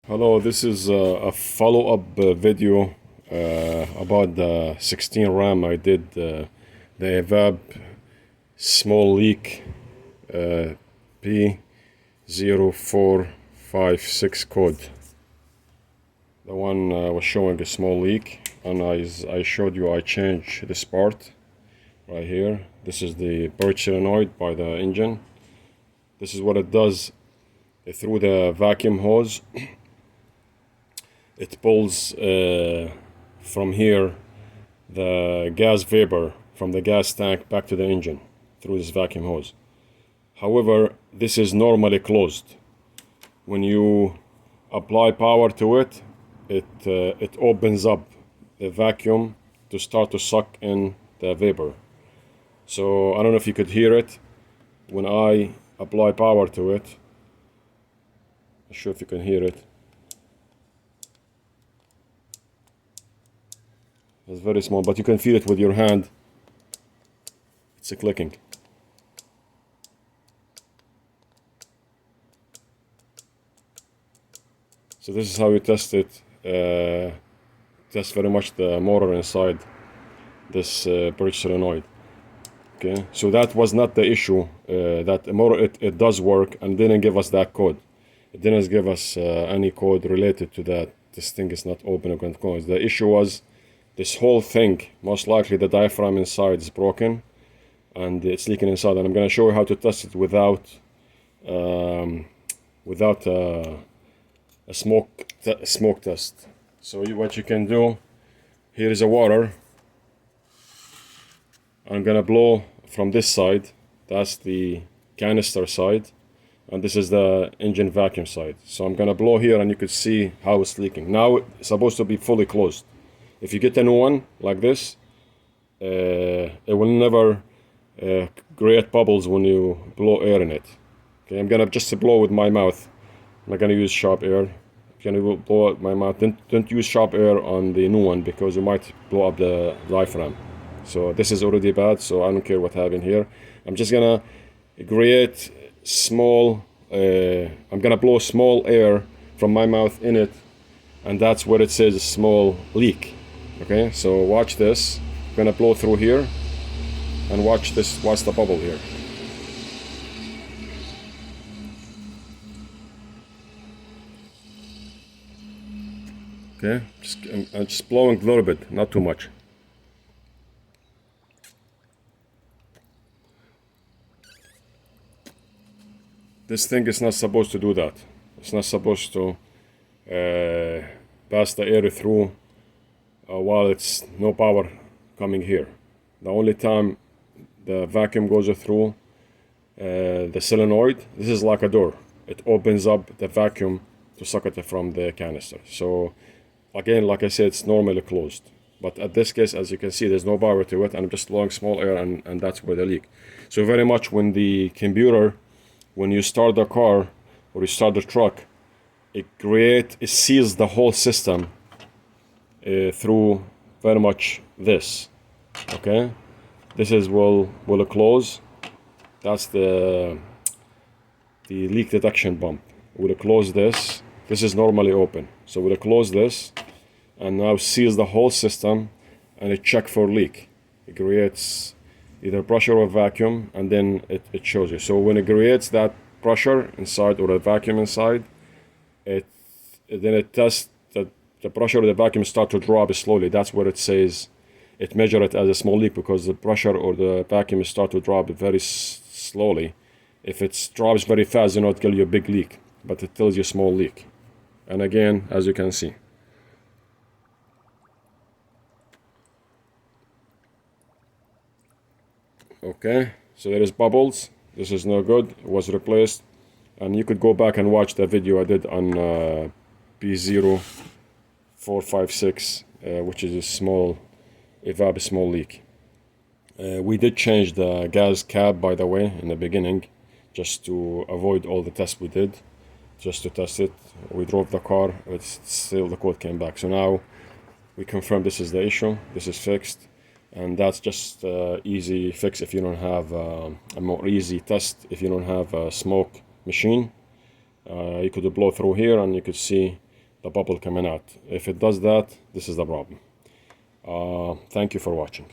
Hello, this is a follow-up video about the 16 RAM. I did the EVAP small leak P0456 code. The one was showing a small leak, and I showed you I changed this part right here. This is the Purge solenoid by the engine. This is what it does through the vacuum hose. It pulls from here the gas vapor from the gas tank back to the engine through this vacuum hose. However, this is normally closed. When you apply power to it, it opens up the vacuum to start to suck in the vapor. So I don't know if you could hear it when I apply power to it. Not sure if you can hear it. It's very small, but you can feel it with your hand. It's a clicking. So this is how you test it. Test very much the motor inside this Purge solenoid. Okay, so that was not the issue. That the motor it does work and didn't give us that code. It didn't give us any code related to that. This thing is not open or closed. The issue was this whole thing. Most likely the diaphragm inside is broken and it's leaking inside. And I'm going to show you how to test it without a smoke test. So what you can do, here is a water. I'm going to blow from this side. That's the canister side. And this is the engine vacuum side. So I'm going to blow here and you could see how it's leaking. Now it's supposed to be fully closed. If you get a new one like this, it will never create bubbles when you blow air in it. Okay, I'm gonna just blow with my mouth. I'm not gonna use sharp air. If you're gonna blow with my mouth, don't use sharp air on the new one because you might blow up the diaphragm. So this is already bad, so I don't care what happened here. I'm just gonna create small, I'm gonna blow small air from my mouth in it, and that's where it says small leak. Okay, so watch this. I'm gonna blow through here and watch this. Watch the bubble here. Okay, I'm just blowing a little bit, not too much. This thing is not supposed to do that. It's not supposed to pass the air through while it's no power coming here. The only time the vacuum goes through the solenoid, this is like a door. It opens up the vacuum to suck it from the canister. So again, like I said, it's normally closed. But at this case, as you can see, there's no power to it, and I'm just blowing small air, and that's where the leak. So very much when the computer, when you start the car or you start the truck, it seals the whole system through very much this. Okay, this is will close. That's the leak detection pump. We'll close this. This is normally open, so we'll close this, and now seals the whole system, and it check for leak. It creates either pressure or vacuum, and then it shows you. So when it creates that pressure inside or a vacuum inside, then it tests that the pressure of the vacuum start to drop slowly. That's where it says it measures it as a small leak, because the pressure or the vacuum start to drop very slowly. If it drops very fast, it tells you a big leak, but it tells you a small leak. And again, as you can see, okay, so there is bubbles. This is no good. It was replaced, and you could go back and watch the video I did on P0456, which is a small EVAP small leak. We did change the gas cap, by the way, in the beginning, just to avoid all the tests we did, just to test it. We drove the car, but still the code came back. So now we confirm this is the issue. This is fixed. And that's just easy fix if you don't have a more easy test if you don't have a smoke machine. You could blow through here and you could see the bubble coming out. If it does that, this is the problem. Thank you for watching.